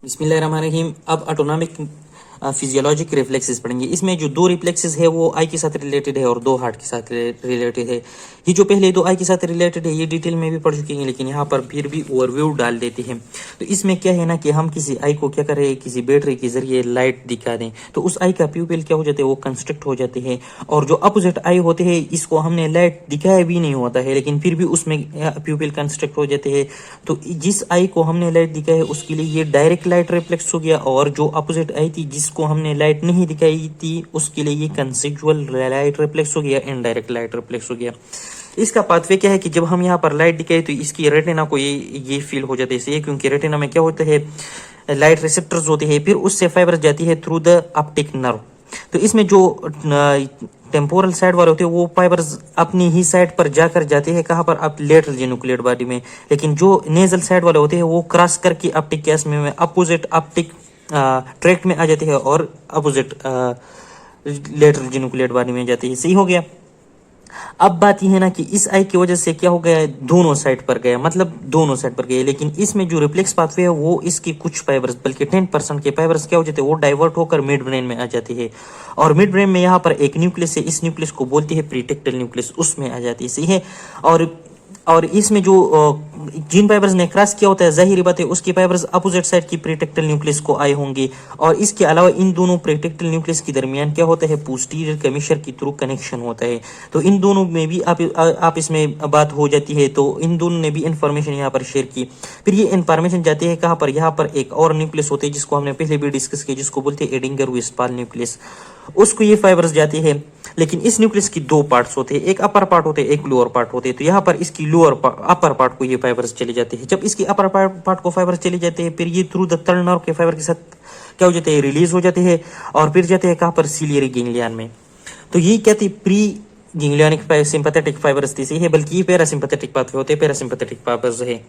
बिस्मिल्लाहिर्रहमानिर्रहीम। अब autonomic physiologic reflexes पढ़ेंगे। इसमें जो दो रिफ्लेक्सेस है वो आई के साथ रिलेटेड है और दो हार्ट के साथ रिलेटेड है। ये जो पहले दो आई के साथ रिलेटेड है ये डिटेल में भी पढ़ चुके हैं, लेकिन यहाँ पर फिर भी ओवरव्यू डाल देते हैं। तो इसमें क्या है ना कि हम किसी आई को क्या करें, किसी बैटरी के जरिए लाइट दिखा दें तो उस आई का प्यूपिल क्या हो जाते हैं, वो कंस्ट्रक्ट हो जाते हैं। और जो अपोजिट आई होते हैं इसको हमने लाइट दिखाया भी नहीं होता है, लेकिन फिर भी उसमें प्यूपिल कंस्ट्रक्ट हो जाते हैं। तो जिस आई को हमने लाइट दिखाई है उसके लिए ये डायरेक्ट लाइट रिफ्लेक्स हो गया, और जो अपोजिट आई थी जिसको हमने लाइट नहीं दिखाई थी उसके लिए ये कंसेप्चुअल लाइट रिफ्लेक्स हो गया, इनडायरेक्ट लाइट रिफ्लेक्स हो गया। इसका पाथवे क्या है कि जब हम यहाँ पर लाइट दिखाई तो इसकी रेटिना को ये फील हो जाता है इसलिए, क्योंकि रेटिना में क्या होता है, लाइट रिसेप्टर्स होते हैं, फिर उससे फाइबर जाती है थ्रू द ऑप्टिक नर्व। तो इसमें जो टेम्पोरल साइड वाले होते हैं वो फाइबर्स अपनी ही साइड पर जाकर जाते हैं, कहाँ पर, अब लेटरल जेनिकुलेट बॉडी में। लेकिन जो नेजल साइड वाले होते हैं वो क्रॉस करके ऑप्टिक कैस में अपोजिट ऑप्टिक ट्रैक्ट में आ जाते हैं और अपोजिट लेटरल जेनिकुलेट बॉडी में जाते हैं। सही हो गया। अब बात यह है ना कि इस आई की वजह से क्या हो गया, दोनों साइड पर गया, मतलब दोनों साइड पर गए। लेकिन इसमें जो रिफ्लेक्स पाथवे है वो इसकी कुछ फाइबर्स, बल्कि 10% के फाइबर्स क्या हो जाते हैं, वो डाइवर्ट होकर मिड ब्रेन में आ जाते हैं। और मिड ब्रेन में यहाँ पर एक न्यूक्लियस है, इस न्यूक्लियस को बोलते हैं प्रीटेक्टल न्यूक्लियस, उसमें आ जाती है। सही है। और इसमें जो जिन फाइबर्स ने क्रॉस किया होता है, जाहिर बात है उसकी फाइबर्स अपोजिट साइड की प्रीटेक्टल न्यूक्लियस को आए होंगे। और इसके अलावा इन दोनों प्रीटेक्टल न्यूक्लियस के दरमियान क्या होता है, पोस्टीरियर कमिशर के थ्रू कनेक्शन होता है। तो इन दोनों में भी आप इसमें बात हो जाती है। तो इन दोनों ने भी इंफॉर्मेशन यहाँ पर शेयर की। फिर ये इंफॉर्मेशन जाती है कहाँ पर, यहाँ पर एक और न्यूक्लियस होते हैं जिसको हमने पहले भी डिस्कस किया, जिसको बोलते हैं एडिंगर-वीस्पाल न्यूक्लियस, उसको ये फाइबर्स जाती है। लेकिन इस न्यूक्लियस की दो पार्ट्स होते हैं, एक अपर पार्ट होते हैं, एक लोअर पार्ट होते हैं। तो यहाँ पर इसकी अपर पार्ट को ये फाइबर्स चले जाते हैं। जब इसकी अपर पार्ट को फाइबर्स चले जाते हैं फिर ये थ्रू द थर्ड नर्व के फाइबर के साथ क्या हो जाते हैं, रिलीज हो जाते हैं और फिर जाते हैं कहाँ पर, सीलियरी गैंग्लियन में। तो ये क्या थी, प्री गैंग्लियनिक सिंपैथेटिक फाइबर्स थी। सही है। बल्कि ये पैरासिम्पैथेटिक पाथवे होते हैं, पैरासिम्पैथेटिक फाइबर्स है।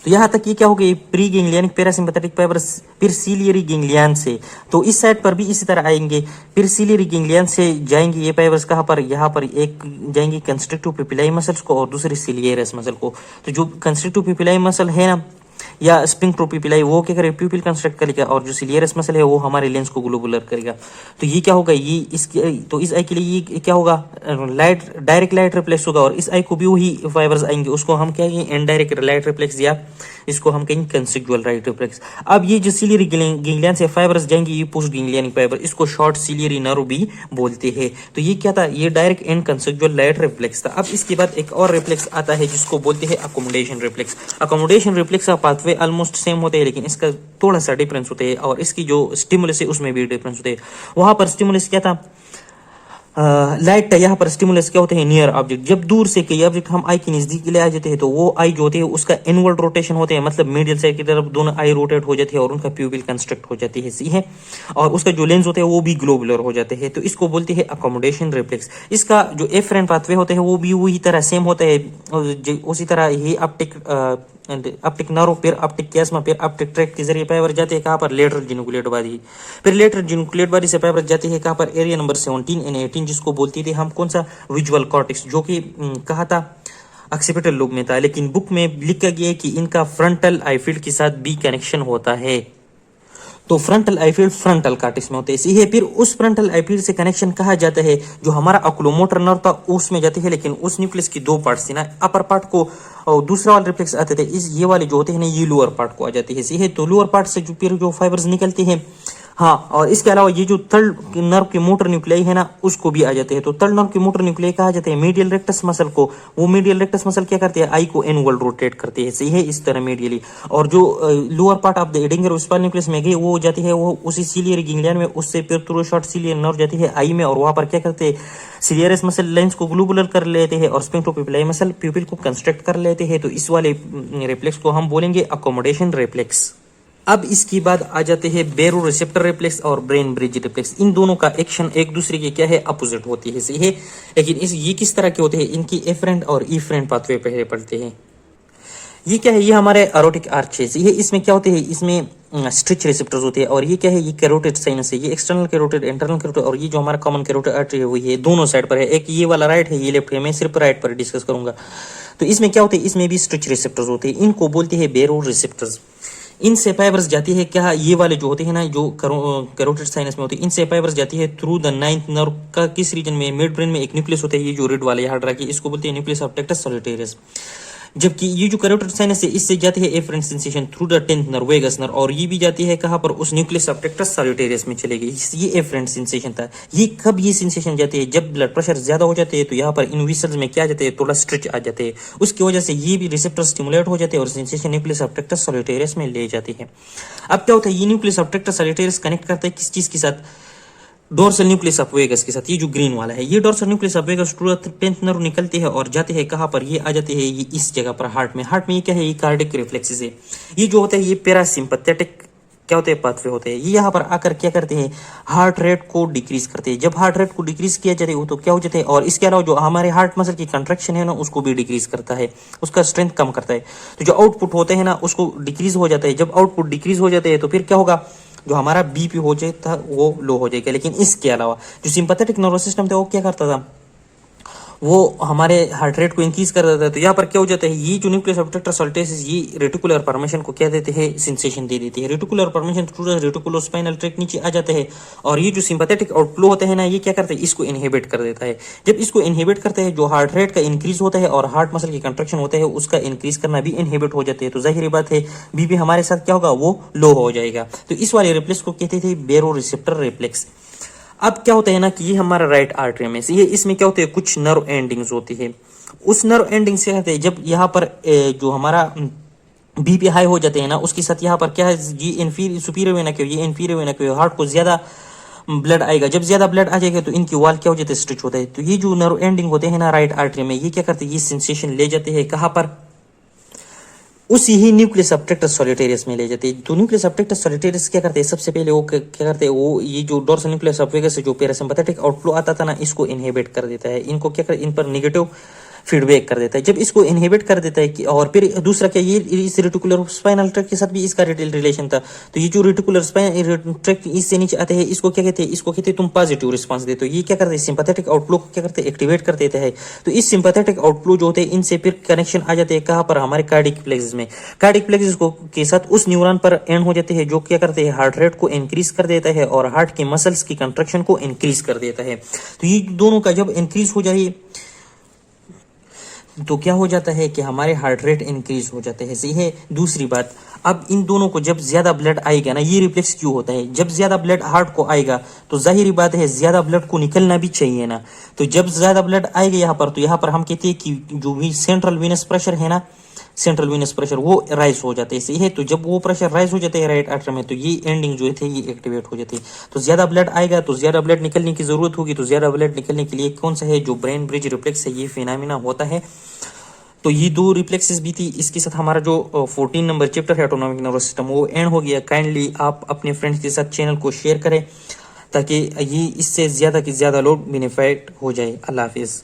तो यहाँ तक ये क्या हो गई, प्री गैंग्लियनिक पैरासिम्पैथेटिक फाइबर्स, फिर सीलियरी गैंग्लियन से। तो इस साइड पर भी इसी तरह आएंगे, फिर सीलियरी गैंग्लियन से जाएंगे ये फाइबर्स कहाँ पर, यहाँ पर एक जाएंगे कंस्ट्रिक्टिव पिपिलाई मसल्स को और दूसरी सीलियरस मसल को। तो जो कंस्ट्रिक्टिव पिपिलाई मसल है ना या स्पिंक्ट्रोपिपिलाई, वो क्या करेगा, प्यूपिल कंस्ट्रक्ट करेगा, और जो सीलियरस मसल है वो हमारे लेंस को ग्लोबुलर करेगा। तो ये क्या होगा, ये इसकी, तो इस आई के लिए ये क्या होगा, लाइट, डायरेक्ट लाइट रिफ्लेक्स होगा। और इस आई को भी वही फाइबर्स आएंगे, उसको हम कहेंगे इनडायरेक्ट लाइट रिफ्लेक्स, या इसको हम कहेंगे कंसेप्चुअल लाइट रिफ्लेक्स। अब ये जो सीलियरी गैंग्लियन से फाइबर्स जाएंगे, ये पोस्ट गैंग्लियनिक फाइबर, इसको शॉर्ट सीलियरी नर्व भी बोलते हैं। तो ये क्या था, ये direct and conceptual light reflex था। अब इसके बाद एक और रिफ्लेक्स आता है जिसको बोलते हैं अकोमोडेशन रिफ्लेक्स। अकोमोडेशन रिफ्लेक्स का पाथवे ऑलमोस्ट सेम होते हैं, लेकिन इसका थोड़ा सा डिफरेंस होते हैं, और इसकी जो स्टिमुलस है उसमें भी डिफरेंस होते हैं। वहां पर स्टिमुलस क्या था, लाइट है, यहाँ पर स्टिमुलस क्या होते हैं, नियर ऑब्जेक्ट। जब दूर से कोई ऑब्जेक्ट हम आई के नजदीक ले आ जाते हैं तो वो आई जो होती है उसका इनवर्ड रोटेशन होते हैं, मतलब मीडियल साइड की तरफ दोनों आई रोटेट हो जाती है और उनका प्यूपिल कंस्ट्रक्ट हो जाती है। सही है। और उसका जो लेंस होते हैं वो भी ग्लोबुलर हो जाते हैं। तो इसको बोलते हैं अकोमोडेशन रिफ्लेक्स। इसका जो एफरेंट पाथवे होते हैं वो भी वही तरह सेम होता है, उसी तरह ही ऑप्टिक नर्व, फिर ऑप्टिक कैस्मा, फिर ऑप्टिक ट्रैक्ट के जरिए फाइबर जाते हैं कहाँ पर, लेटरल जेनिकुलेट बॉडी। फिर लेटरल जेनिकुलेट बॉडी से फाइबर जाते हैं कहाँ पर, एरिया नंबर 17 एंड 18, जिसको बोलते थे हम कौन सा, विजुअल कॉर्टेक्स, जो कि कहा था ऑक्सीपिटल लोब में था, लेकिन बुक में लिखा गया है कि इनका फ्रंटल आई फील्ड के साथ भी कनेक्शन होता है। तो फ्रंटल आई फील्ड फ्रंटल कॉर्टेक्स में होते हैं। इसी है। फिर उस फ्रंटल आई फील्ड से कनेक्शन कहा जाता है, जो हमारा ऑक्यूलोमोटर नर्व था उसमें जाते हैं, लेकिन उस न्यूक्लियस की दो पार्ट्स थी ना, अपर पार्ट को और दूसरा वाले रिफ्लेक्स आते थे, इस ये वाले जो होते हैं ना ये लोअर पार्ट को आ जाती है। सही है। तो लोअर पार्ट से जो फिर जो फाइबर्स निकलते हैं, हाँ, और इसके अलावा ये जो थर्ड नर्व के मोटर न्यूक्लियाई है ना उसको भी आ जाते हैं। तो थर्ड नर्व के मोटर न्यूक्लियाई कहा जाते हैं मीडियल रेक्टस मसल को। वो मीडियल रेक्टस मसल क्या करते हैं, आई को इनवर्ड रोटेट करते हैं। सही है। इस तरह मीडियली। और जो lower part of the Edinger Westphal nucleus में गई वो जाती है वो उसी सीलियरी गैंग्लियन में, उससे फिर थ्रू शॉर्ट सीलियर नर्व जाती है आई में, और वहां पर क्या करते हैं, सीलियरस मसल लेंस को ग्लोबुलर कर लेते हैं और स्पिंक्ट्रोपिपिलाई मसल प्यूपिल को कंस्ट्रक्ट कर लेते हैं। तो इस वाले रिफ्लेक्स को हम बोलेंगे अकोमोडेशन रिफ्लेक्स। अब इसके बाद आ जाते हैं बेरो रिसेप्टर रिफ्लेक्स और ब्रेन ब्रिज रिफ्लेक्स। इन दोनों का एक्शन एक दूसरे के क्या है, अपोजिट होती है। सही है। लेकिन ये किस तरह के होते हैं, इनकी एफरेंट और इफरेंट पाथवे पहले पढ़ते हैं। ये क्या है, ये हमारे एरोटिक आर्च है। ये इसमें क्या होते हैं, इसमें स्ट्रिच रिसेप्टर्स होते हैं। और ये क्या है, ये कैरोटिड साइनस है, ये एक्सटर्नल कैरोटिड, इंटरनल कैरोटिड, और ये जो हमारा कॉमन कैरोटिड आर्टरी है वो ये दोनों साइड पर है। एक ये वाला राइट है, ये लेफ्ट है। मैं सिर्फ राइट पर डिस्कस करूंगा। तो इसमें क्या होते हैं, इसमें भी स्ट्रिच रिसेप्टर्स होते हैं, इनको बोलते हैं बेरो रिसेप्टर्स। इनसे फाइबर्स जाती है क्या, ये वाले जो होते हैं ना, जो कैरोटिड साइनस में होते हैं, इनसे फाइबर्स जाती है थ्रू द नाइन्थ नर्व का किस रीजन में, मिड ब्रेन में एक न्यूक्लियस होता है, ये जो रेड वाले यहाँ रखी, इसको बोलते हैं न्यूक्लियस ऑफ टेक्टस सॉलिटेरियस। जबकि ये जो कैरोटिड साइनस है, इससे जाती है afferent sensation through the 10th nerve, vagus nerve, और ये भी जाती है कहाँ पर, उस न्यूक्लियस ऑफ टेक्टस सॉलिटेरियस में चलेगी। ये एफरेंट सेंसेशन था। ये कब ये सेंसेशन जाती है, जब ब्लड प्रेशर ज्यादा हो जाते हैं, तो यहाँ पर इन विसल्स में क्या आ जाते हैं, थोड़ा स्ट्रेच आ जाते हैं, उसकी वजह से ये भी रिसेप्टर स्टिमुलेट हो जाते हैं और sensation nucleus of tractus solitarius में ले जाती है। अब क्या होता है, ये nucleus of tractus solitarius connect करता है किस चीज के साथ, डोर्सल न्यूक्लियस ऑफ वेगस के साथ। ये जो ग्रीन वाला है, ये dorsal nucleus of vagus to 10th nerve निकलती है और जाते हैं कहाँ पर, ये आ जाते हैं ये इस जगह पर, हार्ट में। हार्ट में ये क्या है, ये कार्डिक रिफ्लेक्सेस है। ये जो होता है, ये पैरासिम्पैथेटिक क्या होते हैं, पाथवे होते हैं। ये यहाँ पर आकर क्या करते हैं, हार्ट रेट को डिक्रीज करते हैं। जब हार्ट रेट को डिक्रीज किया जाता है तो क्या हो जाता है, और इसके अलावा जो हमारे हार्ट मसल की कंट्रैक्शन है ना, उसको भी डिक्रीज करता है, उसका स्ट्रेंथ कम करता है। तो जो आउटपुट होते हैं ना, उसको डिक्रीज हो जाता है। जब आउटपुट डिक्रीज हो जाते हैं तो फिर क्या होगा, जो हमारा बीपी हो जाता वो लो हो जाएगा। लेकिन इसके अलावा जो सिंपैथेटिक नर्वस सिस्टम था, वो क्या करता था, वो हमारे हार्ट रेट को इंक्रीज कर देता है। तो यहाँ पर क्या हो जाता है, ये जो न्यूक्लियस ऑफ टेक्टस सॉलिटेरियस, ये रेटिकुलर फॉर्मेशन को क्या देते हैं, सेंसेशन दे देती है। Reticular formation through the reticulospinal tract नीचे आ जाते हैं, और ये जो सिंपैथेटिक आउटफ्लो होते हैं ना, ये क्या करते हैं, इसको इनहिबिट कर देता है। जब इसको इनहिबिट करते हैं, जो हार्ट रेट का इंक्रीज होता है और हार्ट मसल की कंट्रैक्शन होता है, उसका इंक्रीज करना भी इनहिबिट हो जाते हैं। तो जाहिर बात है, बीपी हमारे साथ क्या होगा, वो लो हो जाएगा। तो इस वाले रिफ्लेक्स को कहते थे बेरो रिसेप्टर रिफ्लेक्स। अब क्या होता है ना कि ये हमारा राइट आर्टरी में से, ये इसमें क्या होते है, कुछ नर्व एंडिंग्स होती है। उस नर्व एंडिंग से कहते हैं, जब यहाँ पर जो हमारा बीपी हाई हो जाते हैं ना, उसके साथ यहाँ पर क्या है, ये इन्फीरियर सुपीरियर वेना क्यों, ये इन्फीरियर वेना क्यों, हार्ट को ज्यादा ब्लड आएगा। जब ज्यादा ब्लड आ जाएगा तो इनकी वॉल क्या हो जाते हैं, स्ट्रेच होता है। तो ये जो नर्व एंडिंग होते हैं ना राइट आर्टरी में, ये क्या करते हैं, ये सेंसेशन ले जाते हैं कहाँ पर, उसी ही न्यूक्लियस ऑफ टेक्टस सॉलिटेरियस में ले जाते हैं। तो न्यूक्लियस ऑफ टेक्टस सॉलिटेरियस क्या करते हैं, सबसे पहले वो क्या करते हैं, वो ये जो डोर्सल न्यूक्लियस ऑफ वेगस से जो पैरासिम्पैथेटिक आउटफ्लो आता था ना, इसको इनहिबिट कर देता है। इनको क्या कर, इन पर नेगेटिव फीडबैक कर देता है। जब इसको इनहिबिट कर देता है कि, और फिर दूसरा क्या, ये इस रेटिकुलर स्पाइनल ट्रैक्ट के साथ भी इसका रिलेशन था। तो ये जो रेटिकुलर स्पाइनल ट्रैक्ट इससे नीचे आते हैं, इसको क्या कहते हैं, इसको कहते हैं तुम पॉजिटिव रिस्पांस दे। तो ये क्या करते हैं, सिंपैथेटिक आउटफ्लो को क्या करते हैं, एक्टिवेट कर देते हैं। तो इस सिंपैथेटिक आउटफ्लो जो होते हैं, इनसे फिर कनेक्शन आ जाते हैं कहाँ पर, हमारे कार्डिक प्लेक्सिस में। कार्डिक प्लेक्सिस को के साथ उस न्यूरॉन पर एंड हो जाते हैं, जो क्या करते हैं, हार्ट रेट को इंक्रीज कर देता है और हार्ट के मसल्स की कंट्रैक्शन को इंक्रीज कर देता है। तो ये दोनों का जब इंक्रीज हो जाए तो क्या हो जाता है कि हमारे हार्ट रेट इंक्रीज हो जाते हैं। सही है। दूसरी बात, अब इन दोनों को जब ज्यादा ब्लड आएगा ना, ये रिफ्लेक्स क्यों होता है, जब ज्यादा ब्लड हार्ट को आएगा तो जाहिर बात है ज्यादा ब्लड को निकलना भी चाहिए ना। तो जब ज्यादा ब्लड आएगा यहाँ पर, तो यहाँ पर हम कहते हैं कि जो भी सेंट्रल वेनस प्रेशर है ना, सेंट्रल वेनस प्रेशर वो राइज हो जाते हैं। सही है। तो जब वो प्रेशर राइज हो जाते हैं राइट आर्टरी में, तो ये एंडिंग जो थे ये एक्टिवेट हो जाती है। तो ज्यादा ब्लड आएगा तो ज्यादा ब्लड निकलने की जरूरत होगी। तो ज्यादा ब्लड निकलने के लिए कौन सा है, जो ब्रेन ब्रिज रिफ्लेक्स है, ये फिनोमेना होता है। तो ये दो रिफ्लेक्सेस भी थी। इसके साथ हमारा जो 14 नंबर चैप्टर है ऑटोनॉमिक नर्वस सिस्टम, वो एंड हो गया। काइंडली आप अपने फ्रेंड्स के साथ चैनल को शेयर करें, ताकि ये इससे ज्यादा से ज्यादा लोग बेनिफिट हो जाए। अल्लाह हाफिज।